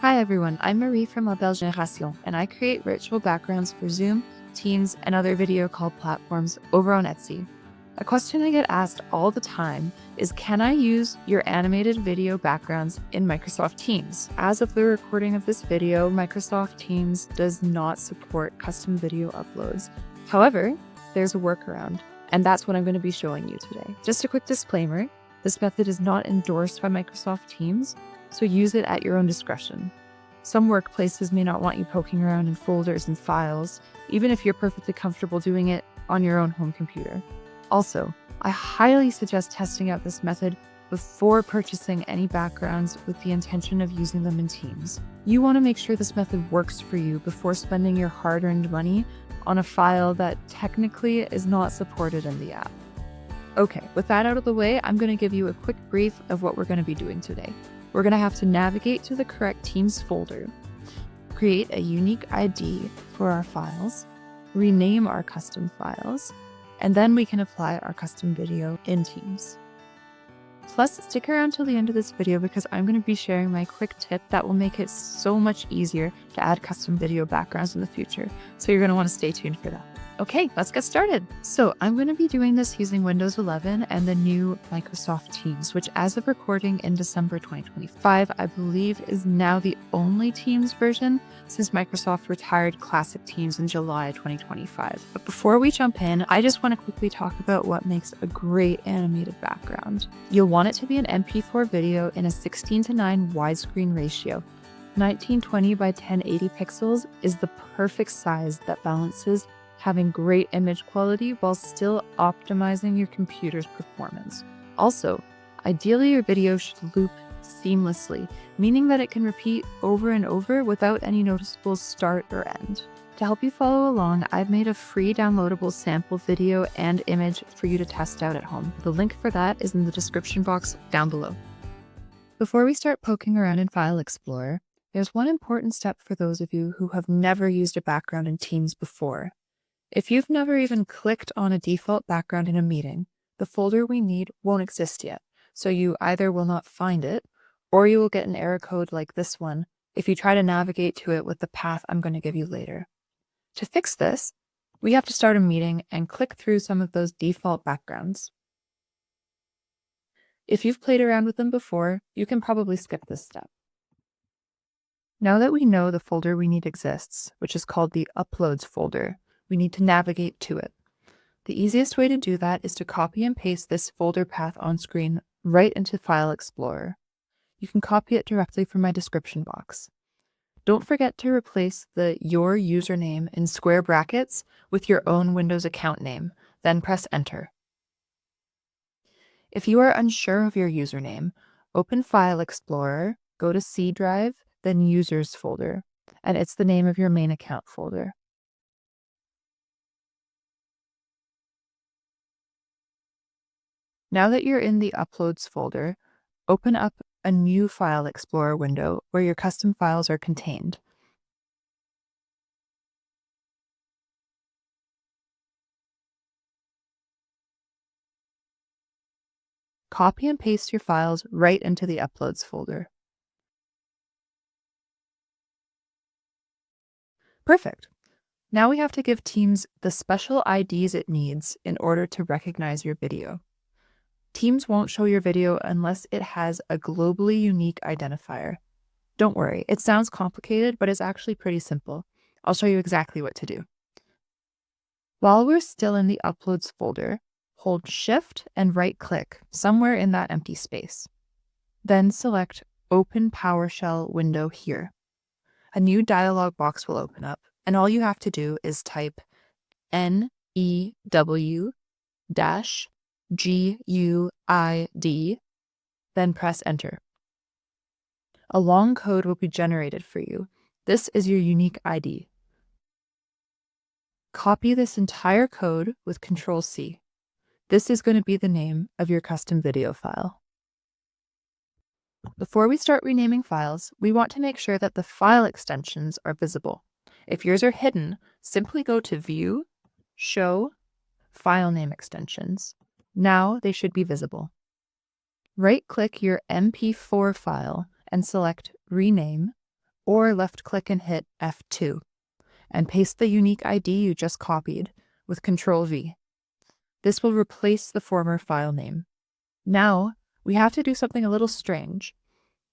Hi everyone, I'm Marie from La Belle Génération, and I create virtual backgrounds for Zoom, Teams, and other video call platforms over on Etsy. A question I get asked all the time is, can I use your animated video backgrounds in Microsoft Teams? As of the recording of this video, Microsoft Teams does not support custom video uploads. However, there's a workaround, and that's what I'm going to be showing you today. Just a quick disclaimer, this method is not endorsed by Microsoft Teams, so use it at your own discretion. Some workplaces may not want you poking around in folders and files, even if you're perfectly comfortable doing it on your own home computer. Also, I highly suggest testing out this method before purchasing any backgrounds with the intention of using them in Teams. You want to make sure this method works for you before spending your hard-earned money on a file that technically is not supported in the app. Okay, with that out of the way, I'm going to give you a quick brief of what we're going to be doing today. We're going to have to navigate to the correct Teams folder, create a unique ID for our files, rename our custom files, and then we can apply our custom video in Teams. Plus, stick around till the end of this video because I'm going to be sharing my quick tip that will make it so much easier to add custom video backgrounds in the future, so you're going to want to stay tuned for that. Okay, let's get started. So I'm going to be doing this using Windows 11 and the new Microsoft Teams, which as of recording in December 2025, I believe is now the only Teams version since Microsoft retired Classic Teams in July 2025. But before we jump in, I just want to quickly talk about what makes a great animated background. You'll want it to be an MP4 video in a 16:9 widescreen ratio. 1920 by 1080 pixels is the perfect size that balances having great image quality while still optimizing your computer's performance. Also, ideally your video should loop seamlessly, meaning that it can repeat over and over without any noticeable start or end. To help you follow along, I've made a free downloadable sample video and image for you to test out at home. The link for that is in the description box down below. Before we start poking around in File Explorer, there's one important step for those of you who have never used a background in Teams before. If you've never even clicked on a default background in a meeting, the folder we need won't exist yet, so you either will not find it, or you will get an error code like this one if you try to navigate to it with the path I'm going to give you later. To fix this, we have to start a meeting and click through some of those default backgrounds. If you've played around with them before, you can probably skip this step. Now that we know the folder we need exists, which is called the Uploads folder, we need to navigate to it. The easiest way to do that is to copy and paste this folder path on screen right into File Explorer. You can copy it directly from my description box. Don't forget to replace the Your Username in square brackets with your own Windows account name, then press Enter. If you are unsure of your username, open File Explorer, go to C Drive, then Users folder, and it's the name of your main account folder. Now that you're in the Uploads folder, open up a new File Explorer window where your custom files are contained. Copy and paste your files right into the Uploads folder. Perfect. Now we have to give Teams the special IDs it needs in order to recognize your video. Teams won't show your video unless it has a globally unique identifier. Don't worry, it sounds complicated, but it's actually pretty simple. I'll show you exactly what to do. While we're still in the Uploads folder, hold Shift and right-click somewhere in that empty space. Then select Open PowerShell window here. A new dialog box will open up, and all you have to do is type NEW-GUID, then press Enter. A long code will be generated for you. This is your unique ID. Copy this entire code with Ctrl-C. This is going to be the name of your custom video file. Before we start renaming files, we want to make sure that the file extensions are visible. If yours are hidden, simply go to View, Show, File Name Extensions. Now they should be visible. Right-click your MP4 file and select Rename, or left-click and hit F2, and paste the unique ID you just copied with Ctrl-V. This will replace the former file name. Now, we have to do something a little strange.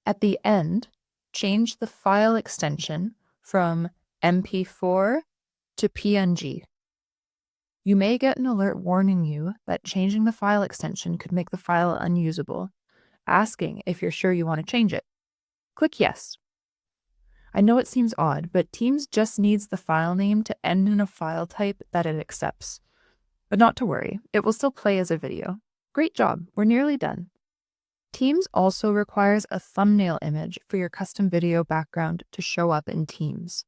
At the end, change the file extension from MP4 to PNG. You may get an alert warning you that changing the file extension could make the file unusable, asking if you're sure you want to change it. Click Yes. I know it seems odd, but Teams just needs the file name to end in a file type that it accepts. But not to worry, it will still play as a video. Great job, we're nearly done. Teams also requires a thumbnail image for your custom video background to show up in Teams.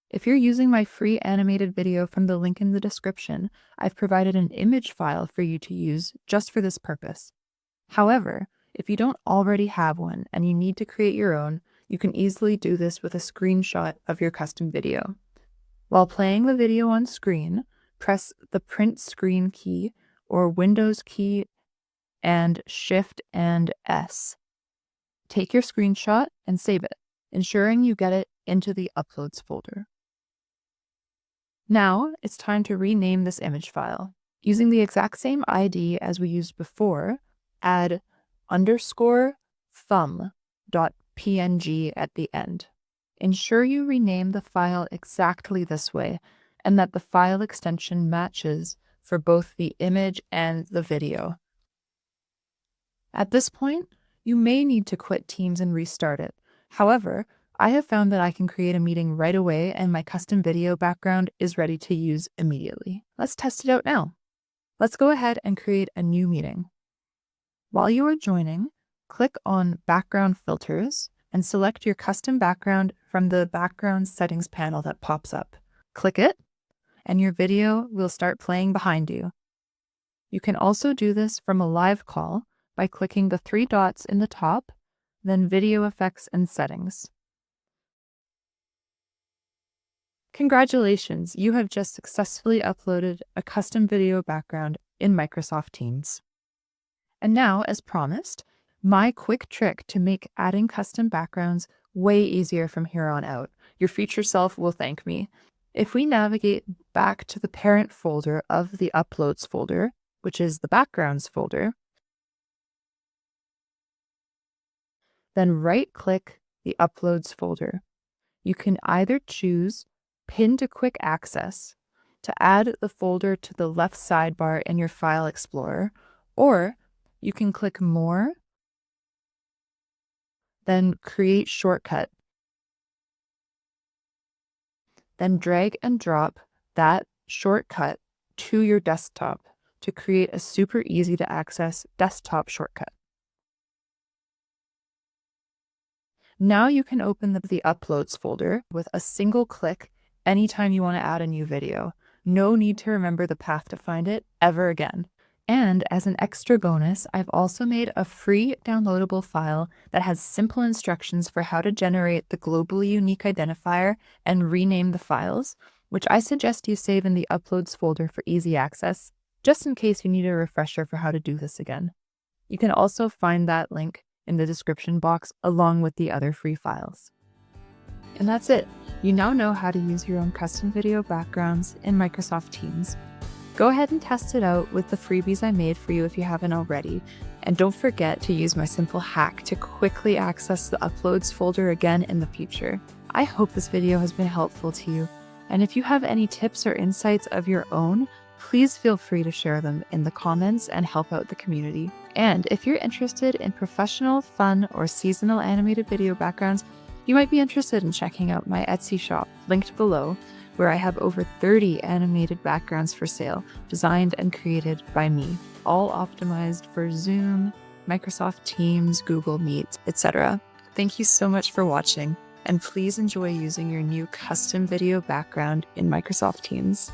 If you're using my free animated video from the link in the description, I've provided an image file for you to use just for this purpose. However, if you don't already have one and you need to create your own, you can easily do this with a screenshot of your custom video. While playing the video on screen, press the Print Screen key or Windows key and Shift and S. Take your screenshot and save it, ensuring you get it into the Uploads folder. Now, it's time to rename this image file. Using the exact same ID as we used before, add _thumb.png at the end. Ensure you rename the file exactly this way and that the file extension matches for both the image and the video. At this point, you may need to quit Teams and restart it. However, I have found that I can create a meeting right away and my custom video background is ready to use immediately. Let's test it out now. Let's go ahead and create a new meeting. While you are joining, click on Background Filters and select your custom background from the Background Settings panel that pops up. Click it, and your video will start playing behind you. You can also do this from a live call by clicking the three dots in the top, then Video Effects and Settings. Congratulations, you have just successfully uploaded a custom video background in Microsoft Teams. And now, as promised, my quick trick to make adding custom backgrounds way easier from here on out. Your future self will thank me. If we navigate back to the parent folder of the Uploads folder, which is the Backgrounds folder, then right-click the Uploads folder. You can either choose Pin to Quick Access to add the folder to the left sidebar in your File Explorer, or you can click More, then Create Shortcut. Then drag and drop that shortcut to your desktop to create a super easy to access desktop shortcut. Now you can open the Uploads folder with a single click anytime you want to add a new video. No need to remember the path to find it ever again. And as an extra bonus, I've also made a free downloadable file that has simple instructions for how to generate the globally unique identifier and rename the files, which I suggest you save in the Uploads folder for easy access, just in case you need a refresher for how to do this again. You can also find that link in the description box along with the other free files. And that's it. You now know how to use your own custom video backgrounds in Microsoft Teams. Go ahead and test it out with the freebies I made for you if you haven't already. And don't forget to use my simple hack to quickly access the Uploads folder again in the future. I hope this video has been helpful to you. And if you have any tips or insights of your own, please feel free to share them in the comments and help out the community. And if you're interested in professional, fun, or seasonal animated video backgrounds, you might be interested in checking out my Etsy shop, linked below, where I have over 30 animated backgrounds for sale, designed and created by me, all optimized for Zoom, Microsoft Teams, Google Meet, etc. Thank you so much for watching, and please enjoy using your new custom video background in Microsoft Teams.